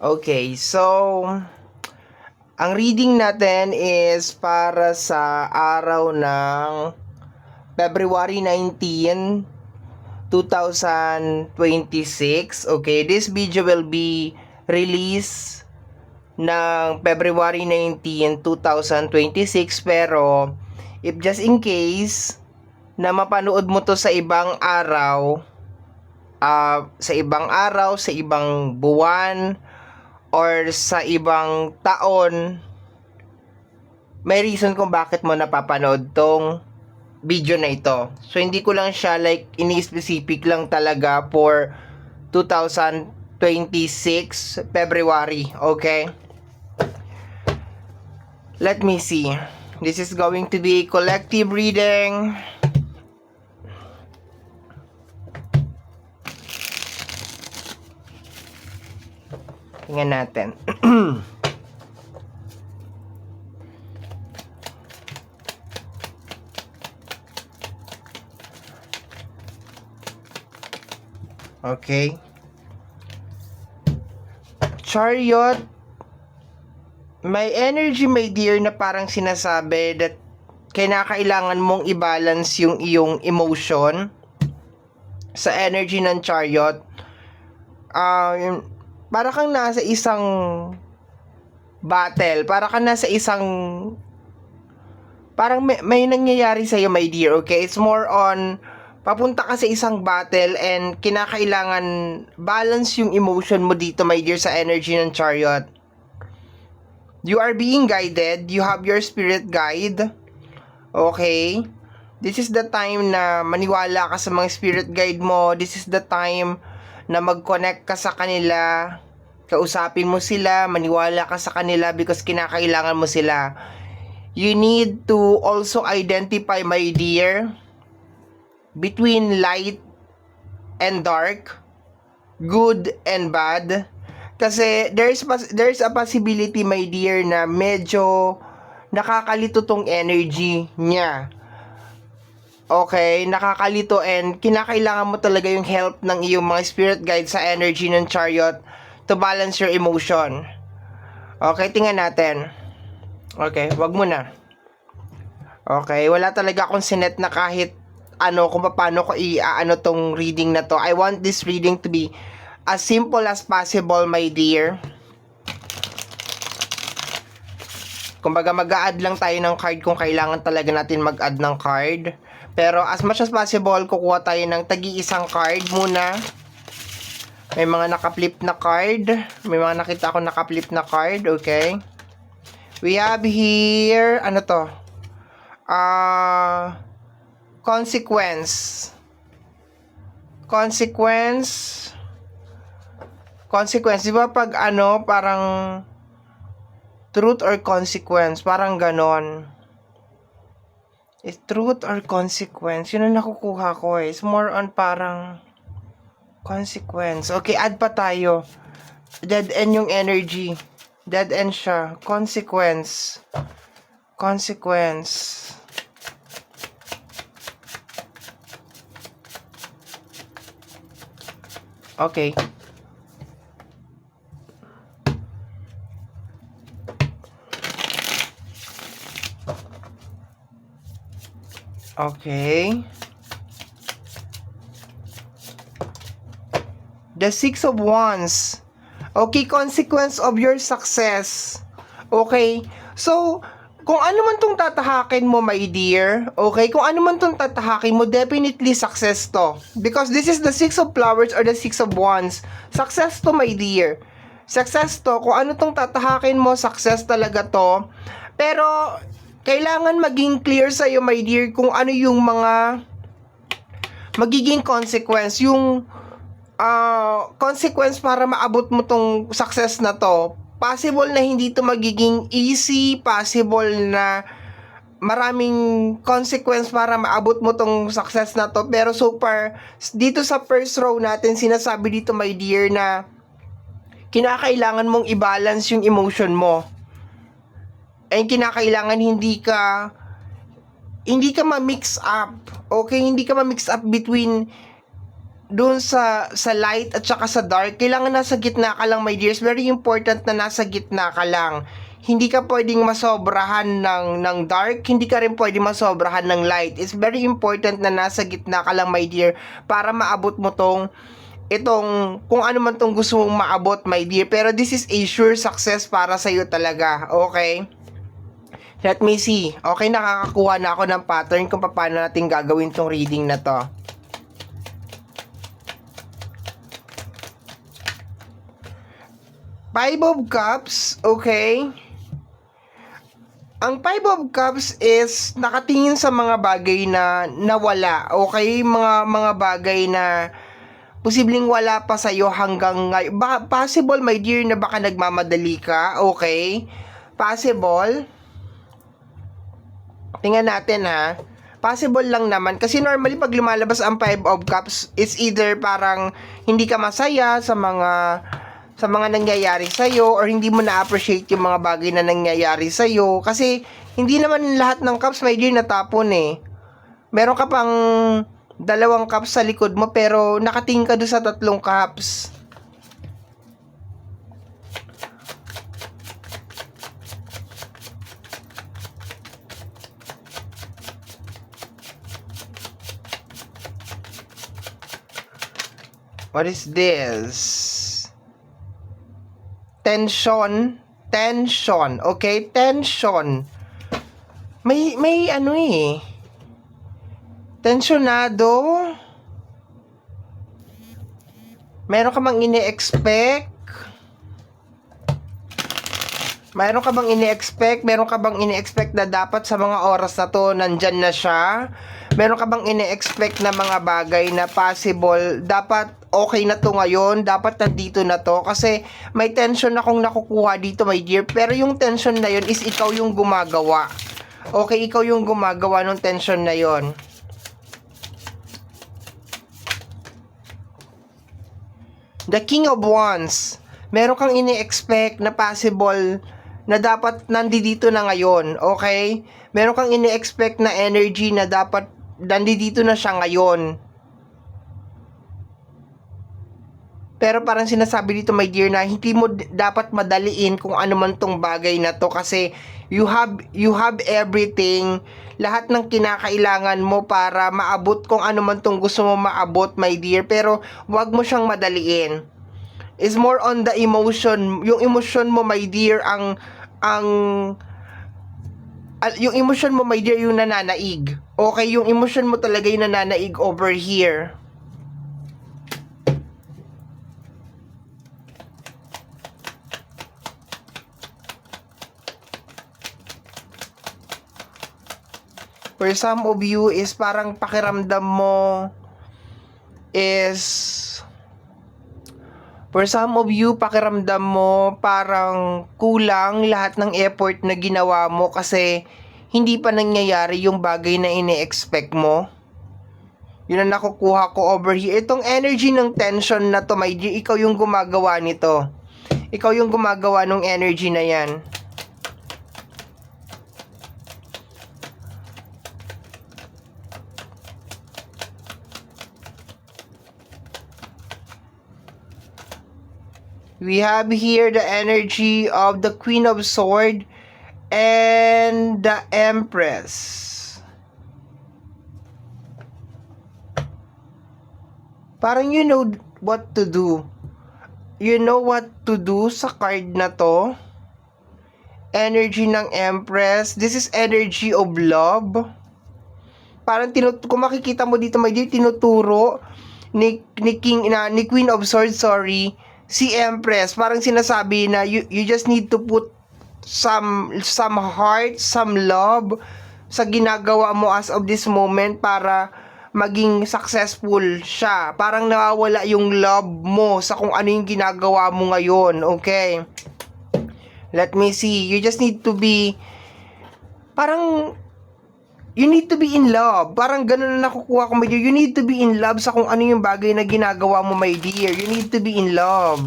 Okay, so ang reading natin is para sa araw ng February 19, 2026. Okay, this video will be released ng February 19, 2026, pero if just in case na mapanood mo to sa ibang araw, sa ibang buwan, or sa ibang taon, may reason kung bakit mo napapanood tong video na ito. So, hindi ko lang siya like ini-specific lang talaga for 2026 February. Okay? Let me see. This is going to be collective reading. Tingnan natin. Okay. Chariot. May energy, my dear, na parang sinasabi that kailangan mong i-balance yung iyong emotion sa energy ng Chariot. Para kang nasa isang battle, parang may nangyayari sa'yo, my dear, okay? It's more on, papunta ka sa isang battle and kinakailangan balance yung emotion mo dito, my dear, sa energy ng Chariot. You are being guided. You have your spirit guide. Okay? This is the time na maniwala ka sa mga spirit guide mo. This is the time na mag-connect ka sa kanila. Kausapin mo sila. Maniwala ka sa kanila because kinakailangan mo sila. You need to also identify, my dear, between light and dark, good and bad. Kasi there's a possibility, my dear, na medyo nakakalito tong energy niya. Okay, nakakalito and kinakailangan mo talaga yung help ng iyong mga spirit guide sa energy ng Chariot to balance your emotion. Okay, tingnan natin. Okay, wag mo na. Okay, wala talaga akong sinet na kahit kung paano ko i-ano tong reading na to. I want this reading to be as simple as possible, my dear. Kumbaga, mag-a-add lang tayo ng card kung kailangan talaga natin mag-add ng card. Pero as much as possible, kukuha tayo ng tagi-isang card muna. May mga naka-flip na card. May mga nakita ako naka-flip na card, okay? We have here, ano to? Consequence. Di ba pag parang truth or consequence, parang ganon. Is truth or consequence? Yun ang nakukuha ko eh. It's more on parang consequence. Okay, add pa tayo. Dead end yung energy. Dead end siya. Consequence. Okay. Okay. The Six of Wands. Okay, consequence of your success. Okay. So, kung ano man tong tatahakin mo, my dear, okay, kung ano man tong tatahakin mo, definitely success to. Because this is the Six of Flowers or the Six of Wands. Success to, my dear. Success to. Kung ano tong tatahakin mo, success talaga to. Pero, kailangan maging clear sa'yo, my dear, kung ano yung mga magiging consequence. Yung consequence para maabot mo tong success na to. Possible na hindi to magiging easy. Possible na maraming consequence para maabot mo tong success na to. Pero so far, dito sa first row natin, sinasabi dito, my dear, na kinakailangan mong i-balance yung emotion mo. And kinakailangan hindi ka ma-mix up. Okay, hindi ka ma-mix up between doon sa light at saka sa dark, kailangan nasa gitna ka lang, my dear. It's very important na nasa gitna ka lang. Hindi ka pwedeng masobrahan ng dark, hindi ka rin pwedeng masobrahan ng light. It's very important na nasa gitna ka lang, my dear, para maabot mo itong kung ano man tong gusto mong maabot, my dear. Pero this is a sure success para sa iyo talaga, okay? Let me see. Okay, nakakakuha na ako ng pattern kung paano natin gagawin tong reading na to. Five of Cups, okay? Ang Five of Cups is nakatingin sa mga bagay na nawala, okay? Mga bagay na posibleng wala pa sa'yo hanggang ngayon. Possible, my dear, na baka nagmamadali ka, okay? Possible. Tingnan natin, ha. Possible lang naman. Kasi normally, pag lumalabas ang Five of Cups, it's either parang hindi ka masaya sa mga nangyayari sa'yo, or hindi mo na-appreciate yung mga bagay na nangyayari sa'yo. Kasi, hindi naman lahat ng cups, my dear, natapon eh. Meron ka pang 2 cups sa likod mo, pero nakatingin ka doon sa 3 cups. What is this? Tension, okay? Tension. May ano eh. Tensionado. Meron ka bang ini-expect? Meron ka bang ini-expect na dapat sa mga oras na to nandyan na siya? Meron ka bang ini-expect na mga bagay na possible, dapat okay na to ngayon, dapat nandito na to? Kasi may tension akong nakukuha dito, my dear, pero yung tension na yun is ikaw yung gumagawa. Okay, ikaw yung gumagawa ng tension na yun. The King of Wands. Meron kang ini-expect na possible na dapat nandito na ngayon, okay? Meron kang ini-expect na energy na dapat nandito na siya ngayon. Pero parang sinasabi dito, my dear, na hindi mo dapat madaliin kung ano man tong bagay na to, kasi you have everything, lahat ng kinakailangan mo para maabot kung ano man tong gusto mo maabot, my dear. Pero wag mo siyang madaliin. Is more on the emotion. Yung emotion mo, my dear, yung emotion mo, my dear, yung nananaig. Okay, yung emotion mo talaga yung nananaig over here. For some of you is parang pakiramdam mo is parang kulang lahat ng effort na ginawa mo kasi hindi pa nangyayari yung bagay na ine-expect mo. Yun ang nakukuha ko over here. Itong energy ng tension na to, my dear, ikaw yung gumagawa nito. Ikaw yung gumagawa ng energy na yan. We have here the energy of the Queen of Swords and the Empress. Parang you know what to do. You know what to do sa card na to. Energy ng Empress. This is energy of love. Parang kung makikita mo dito, my dear, tinuturo ni Queen of Swords, si Empress. Parang sinasabi na you just need to put some heart, some love sa ginagawa mo as of this moment para maging successful siya. Parang nawawala yung love mo sa kung ano yung ginagawa mo ngayon, okay? Let me see. You just need to be you need to be in love. Parang ganun na nakukuha ko, my dear. You need to be in love sa kung ano yung bagay na ginagawa mo, my dear. You need to be in love.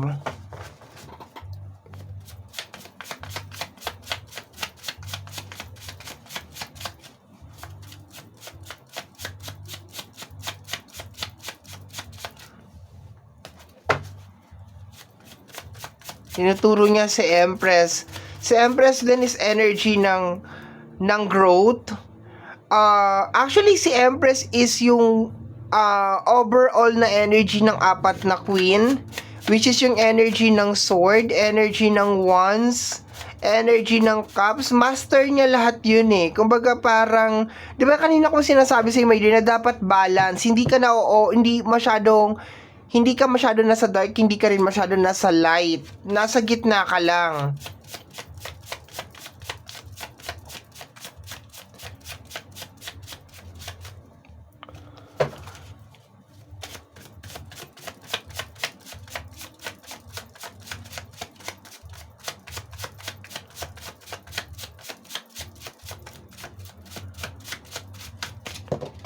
Tinuturo niya si Empress. Si Empress din is energy ng growth. Actually, si Empress is yung overall na energy ng apat na queen, which is yung energy ng sword, energy ng wands, energy ng cups. Master niya lahat yun eh. Kumbaga parang, di ba kanina ko sinasabi sa my dear, na dapat balance. Hindi ka masyado nasa dark, hindi ka rin masyado nasa light. Nasa gitna ka lang.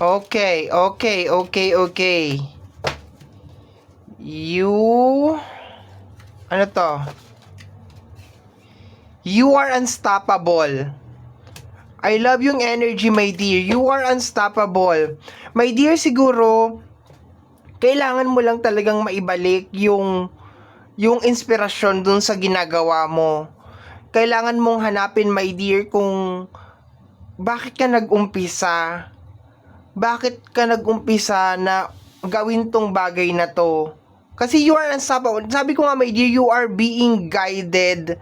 Okay. Ano to? You are unstoppable. I love yung energy, my dear. You are unstoppable. My dear, siguro, kailangan mo lang talagang maibalik yung inspirasyon dun sa ginagawa mo. Kailangan mong hanapin, my dear, kung bakit ka nag-umpisa. Bakit ka nag-umpisa na gawin tong bagay na to? Kasi you are unstoppable. Sabi ko nga, my dear, you are being guided.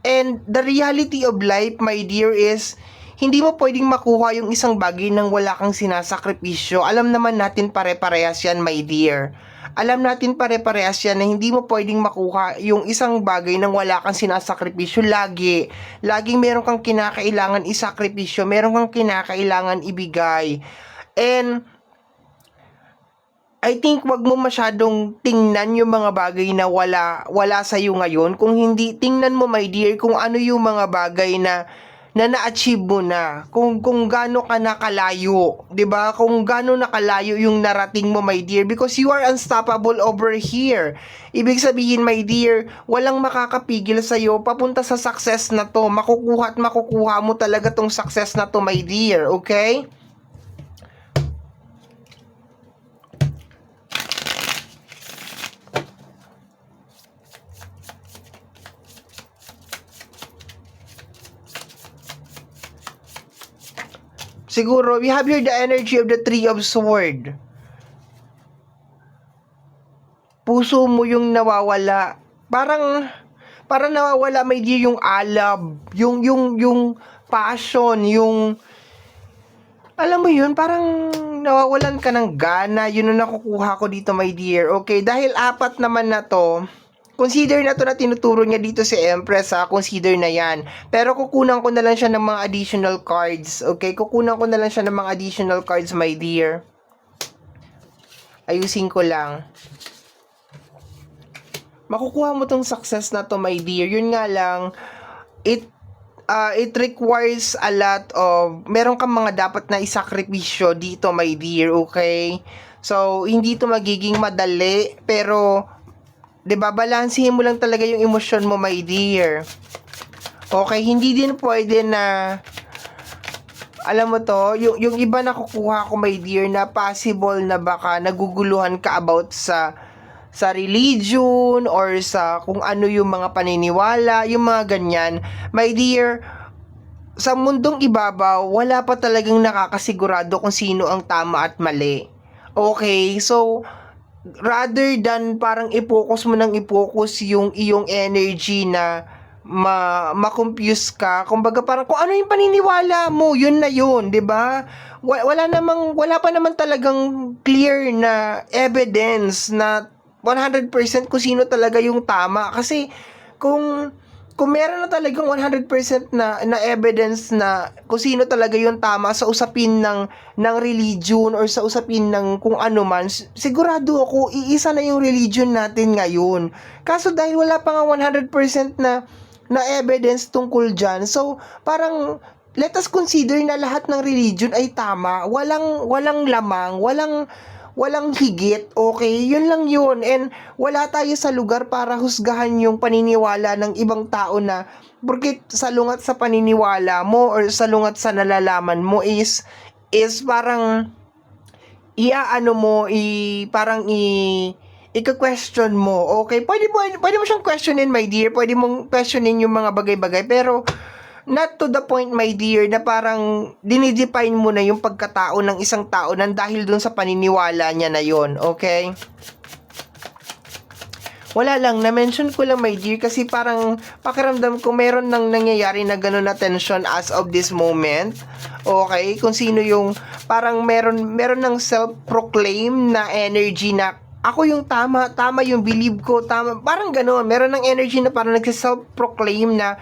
And the reality of life, my dear, is hindi mo pwedeng makuha yung isang bagay nang wala kang sinasakripisyo. Alam naman natin pare-parehas yan, my dear. Alam natin pare-parehas yan na hindi mo pwedeng makuha yung isang bagay nang wala kang sinasakripisyo. Laging meron kang kinakailangan isakripisyo, meron kang kinakailangan ibigay. And I think wag mo masyadong tingnan yung mga bagay na wala sa iyo ngayon. Kung hindi, tingnan mo, my dear, kung ano yung mga bagay na na-achieve mo na, kung gaano ka nakalayo, 'di ba? Kung gaano nakalayo yung narating mo, my dear, because you are unstoppable over here. Ibig sabihin, my dear, walang makakapigil sa iyo papunta sa success na to. Makukuha at makukuha mo talaga tong success na to, my dear, okay? Siguro, we have here the energy of the Three of Sword. Puso mo yung nawawala. Parang nawawala, my dear, yung alab, yung passion, yung, alam mo yun, parang nawawalan ka ng gana. Yun ang nakukuha ko dito, my dear. Okay, dahil apat naman na to, consider na to na tinuturo niya dito si Empress, ha? Consider na yan. Pero kukunan ko na lang siya ng mga additional cards. Okay? Kukunan ko na lang siya ng mga additional cards, my dear. Ayusin ko lang. Makukuha mo tong success na to, my dear. Yun nga lang, it requires a lot of, meron kang mga dapat na isakripisyo dito, my dear. Okay? So, hindi to magiging madali, pero 'di ba, balansehin mo lang talaga yung emosyon mo, my dear. Okay, hindi din pwede na, alam mo to, yung iba nakukuha ko, my dear, na possible na baka naguguluhan ka about sa religion or sa kung ano yung mga paniniwala, yung mga ganyan. My dear, sa mundong ibabaw, wala pa talagang nakakasigurado kung sino ang tama at mali. Okay, so rather than parang i-focus yung iyong energy na ma-confuse ka, kumbaga parang kung ano yung paniniwala mo, yun na yun, 'di ba? Wala pa naman talagang clear na evidence na 100% kung sino talaga yung tama, kasi kung meron na talagang 100% na evidence na kung sino talaga yung tama sa usapin ng religion or sa usapin ng kung ano man, sigurado ako iisa na yung religion natin ngayon. Kaso dahil wala pa nga 100% na evidence tungkol dyan, so parang let us consider na lahat ng religion ay tama, walang lamang, walang higit, okay? Yun lang yun. And wala tayo sa lugar para husgahan yung paniniwala ng ibang tao na porque salungat sa paniniwala mo or salungat sa nalalaman mo is parang parang ika-question mo, okay? Pwede mo siyang questionin, my dear. Pwede mong questionin yung mga bagay-bagay, pero not to the point, my dear, na parang dinidefine mo na yung pagkatao ng isang tao nang dahil dun sa paniniwala niya na yon, okay? Wala lang, na-mention ko lang, my dear, kasi parang pakiramdam ko meron nang nangyayari na ganun na tension as of this moment. Okay? Kung sino yung parang meron ng self-proclaim na energy na ako yung tama yung believe ko, tama. Parang ganun, meron ng energy na parang nagse-self-proclaim na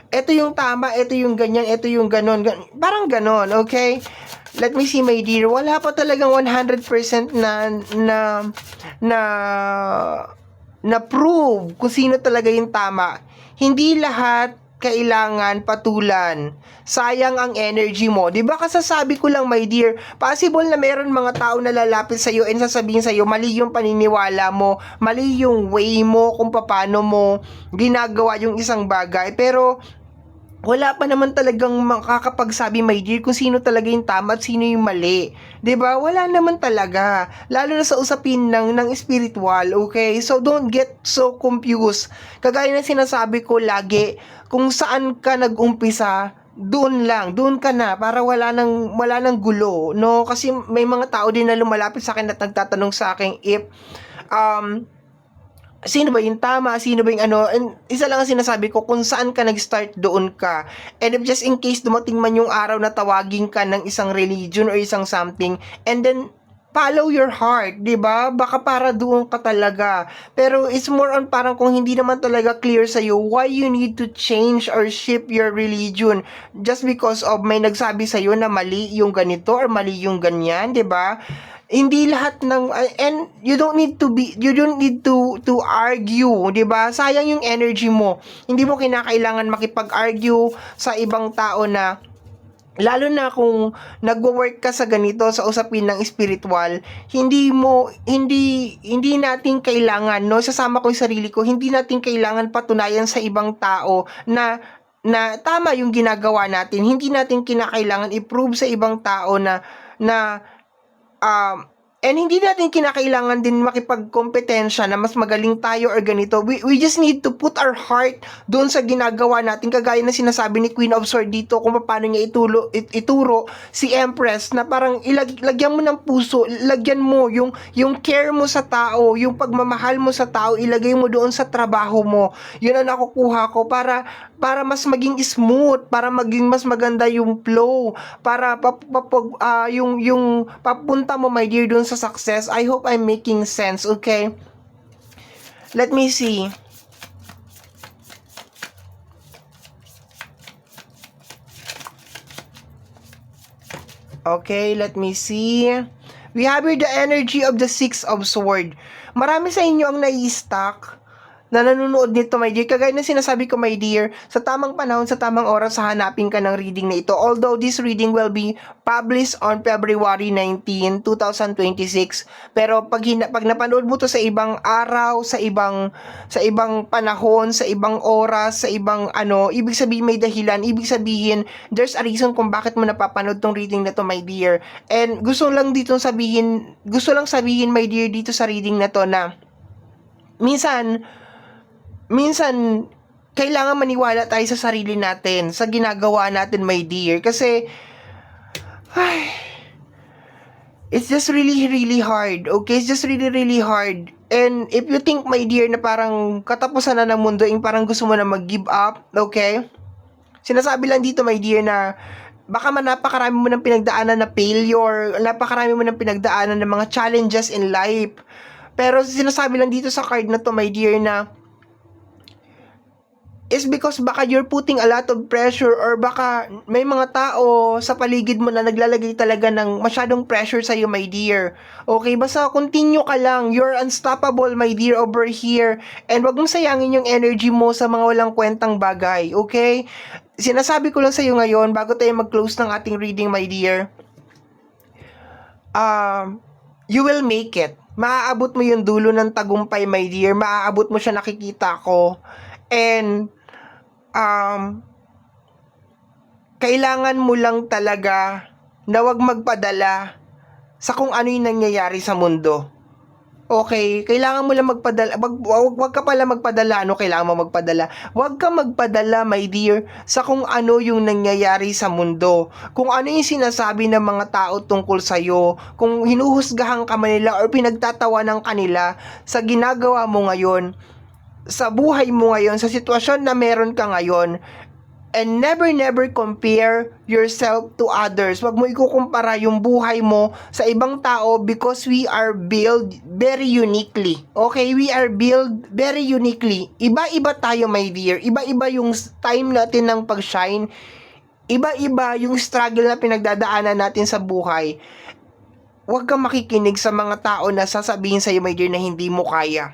ito yung tama, ito yung ganyan, ito yung ganun. Parang ganun, okay? Let me see, my dear. Wala pa talagang 100% na na prove kung sino talaga yung tama. Hindi lahat kailangan patulan. Sayang ang energy mo. 'Di ba kasasabi ko lang, my dear, possible na meron mga tao na lalapit sa iyo and sasabihin sa iyo mali yung paniniwala mo, mali yung way mo kung paano mo ginagawa yung isang bagay. Pero wala pa naman talagang makakapagsabi, my dear, kung sino talaga yung tama at sino yung mali. 'Di ba? Wala naman talaga. Lalo na sa usapin ng spiritual, okay? So don't get so confused. Kagaya ng sinasabi ko lagi, kung saan ka nag-umpisa, doon ka na para wala nang gulo, no? Kasi may mga tao din na lumalapit sa akin at nagtatanong sa akin if sino ba yung tama, sino ba yung ano, and isa lang ang sinasabi ko, kung saan ka nag-start, doon ka. And if just in case dumating man yung araw na tawagin ka ng isang religion or isang something, and then follow your heart, 'di ba? Baka para doon ka talaga. Pero it's more on parang kung hindi naman talaga clear sa iyo why you need to change or shift your religion just because of may nagsabi sa iyo na mali yung ganito or mali yung ganyan, 'di ba? Hindi lahat ng and you don't need to argue, 'di ba? Sayang yung energy mo. Hindi mo kinakailangan makipag-argue sa ibang tao na lalo na kung nagwo-work ka sa ganito sa usapin ng spiritual, hindi natin kailangan, no, sasama ko yung sarili ko, hindi natin kailangan patunayan sa ibang tao na tama yung ginagawa natin. Hindi natin kinakailangan i-prove sa ibang tao na and hindi natin kinakailangan din makipagkompetensya na mas magaling tayo or ganito. We just need to put our heart doon sa ginagawa natin. Kagaya na sinasabi ni Queen of Swords dito kung paano niya ituro si Empress na parang lagyan mo ng puso, lagyan mo yung care mo sa tao, yung pagmamahal mo sa tao, ilagay mo doon sa trabaho mo. Yun ang nakukuha ko para mas maging smooth, para maging mas maganda yung flow, para yung papunta mo, my dear, doon sa success. I hope I'm making sense, okay? Let me see. Okay, let me see. We have here the energy of the Six of Swords. Marami sa inyo ang nai-stuck na nanonood nito, my dear. Kagaya na sinasabi ko, my dear, sa tamang panahon, sa tamang oras, hanapin ka ng reading na ito. Although this reading will be published on February 19, 2026. Pero pag napanood mo to sa ibang araw, sa ibang panahon, sa ibang oras, sa ibang ibig sabihin may dahilan, ibig sabihin there's a reason kung bakit mo napapanood tong reading na to, my dear. And gusto lang sabihin, my dear, dito sa reading na to na minsan, kailangan maniwala tayo sa sarili natin, sa ginagawa natin, my dear. Kasi, it's just really, really hard, okay? It's just really, really hard. And if you think, my dear, na parang katapusan na ng mundo, yung parang gusto mo na mag-give up, okay? Sinasabi lang dito, my dear, na baka napakarami mo ng pinagdaanan na failure, napakarami mo ng pinagdaanan ng mga challenges in life. Pero sinasabi lang dito sa card na to, my dear, na is because baka you're putting a lot of pressure or baka may mga tao sa paligid mo na naglalagay talaga ng masyadong pressure sa'yo, my dear. Okay, basta continue ka lang. You're unstoppable, my dear, over here. And wag mong sayangin yung energy mo sa mga walang kwentang bagay, okay? Sinasabi ko lang sa'yo ngayon, bago tayo mag-close ng ating reading, my dear, you will make it. Maaabot mo yung dulo ng tagumpay, my dear. Maaabot mo siya, nakikita ko. And kailangan mo lang talaga na wag magpadala sa kung ano yung nangyayari sa mundo. Okay, kailangan mo lang magpadala, wag ka pala magpadala, ano kailangan mo magpadala? Wag ka magpadala, my dear, sa kung ano yung nangyayari sa mundo. Kung ano yung sinasabi ng mga tao tungkol sa'yo, kung hinuhusgahan ka man nila or pinagtatawanan ka nila sa ginagawa mo ngayon, sa buhay mo ngayon, sa sitwasyon na meron ka ngayon. And never compare yourself to others. Wag mo ikukumpara yung buhay mo sa ibang tao because we are built very uniquely. Okay? We are built very uniquely. Iba-iba tayo, my dear. Iba-iba yung time natin ng pag-shine. Iba-iba yung struggle na pinagdadaanan natin sa buhay. Huwag kang makikinig sa mga tao na sasabihin sa'yo, my dear, na hindi mo kaya.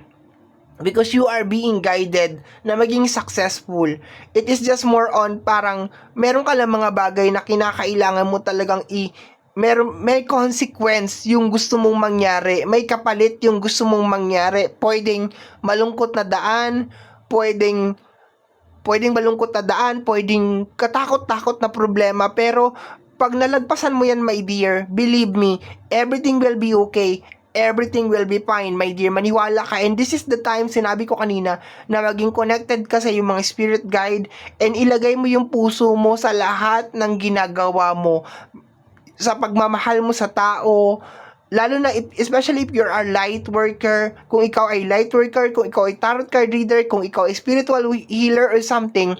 Because you are being guided na maging successful. It is just more on parang meron ka lang mga bagay na kinakailangan mo talagang may consequence yung gusto mong mangyari. May kapalit yung gusto mong mangyari. Pwedeng malungkot na daan, pwedeng malungkot na daan, pwedeng katakot-takot na problema, pero pag nalagpasan mo yan, my dear, believe me, everything will be okay. Everything will be fine, my dear. Maniwala ka. And this is the time, sinabi ko kanina, na maging connected ka sa iyong mga spirit guide and ilagay mo yung puso mo sa lahat ng ginagawa mo. Sa pagmamahal mo sa tao, lalo na especially if you're a light worker, kung ikaw ay light worker, kung ikaw ay tarot card reader, kung ikaw ay spiritual healer or something,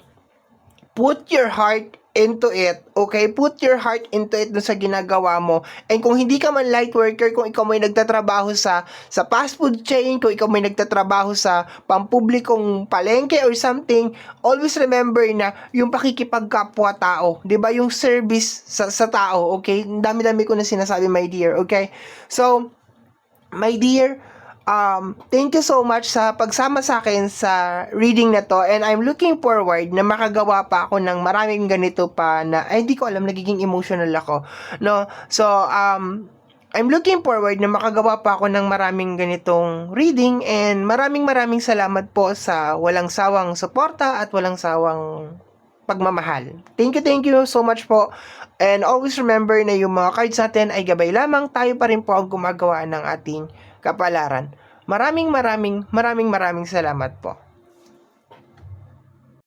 put your heart into it, okay? Put your heart into it dun sa ginagawa mo. And kung hindi ka man light worker, kung ikaw may nagtatrabaho sa fast food chain, kung ikaw may nagtatrabaho sa pampublikong palengke or something, always remember na yung pakikipagkapwa tao, 'di ba? Yung service sa tao, okay? Dami-dami ko na sinasabi, my dear, okay? So, my dear, thank you so much sa pagsama sa akin sa reading na to, and I'm looking forward na makagawa pa ako ng maraming ganito pa na hindi ko alam, nagiging emotional ako, no? So I'm looking forward na makagawa pa ako ng maraming ganitong reading, and maraming salamat po sa walang sawang suporta at walang sawang pagmamahal. Thank you so much po. And always remember na yung mga cards natin ay gabay lamang, tayo pa rin po ang gumagawa ng ating kapalaran. Maraming salamat po.